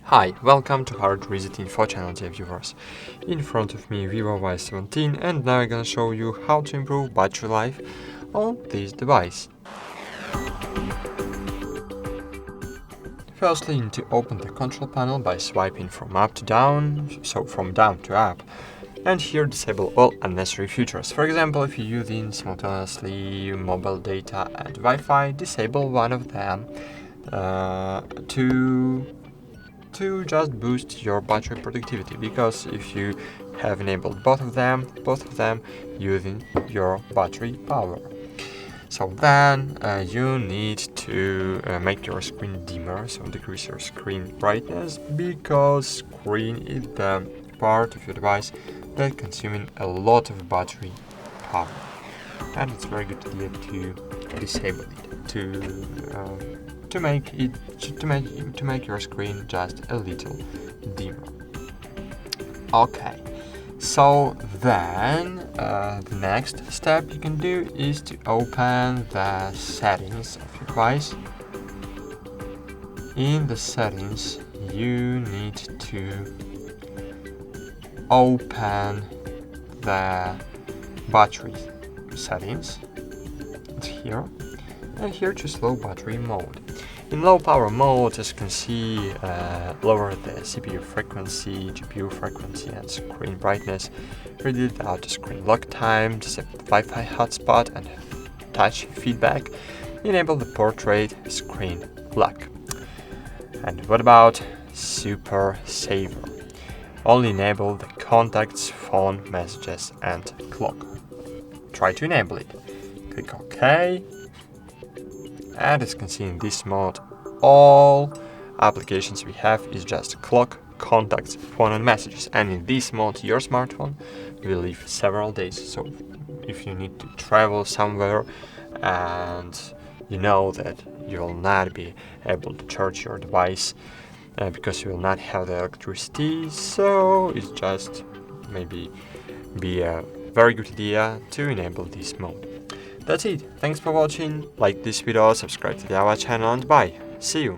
Hi, welcome to HardReset.Info channel, dear viewers. In front of me VIVO Y17, and now I'm gonna show you how to improve battery life on this device. Firstly, you need to open the control panel by swiping from up to down, so from down to up, and here disable all unnecessary features. For example, if you're using simultaneously mobile data and Wi-Fi, disable one of them to just boost your battery productivity, because if you have enabled both of them using your battery power. So then you need to make your screen dimmer, so decrease your screen brightness, because screen is the part of your device that consuming a lot of battery power, and it's very good idea to disable it to make your screen just a little dimmer. Okay, so then the next step you can do is to open the settings of your device. In the settings, you need to open the battery settings. It's here, and here choose low battery mode. In low power mode, as you can see, lower the CPU frequency, GPU frequency, and screen brightness, reduce the auto screen lock time, disable the Wi-Fi hotspot and touch feedback, enable the portrait screen lock. And what about Super Saver? Only enable the contacts, phone, messages, and clock. Try to enable it. Click OK. And as you can see, in this mode, all applications we have is just clock, contacts, phone and messages. And in this mode, your smartphone will live several days. So if you need to travel somewhere and you know that you will not be able to charge your device because you will not have the electricity, so it's just maybe be a very good idea to enable this mode. That's it. Thanks for watching. Like this video, subscribe to our channel, and bye. See you.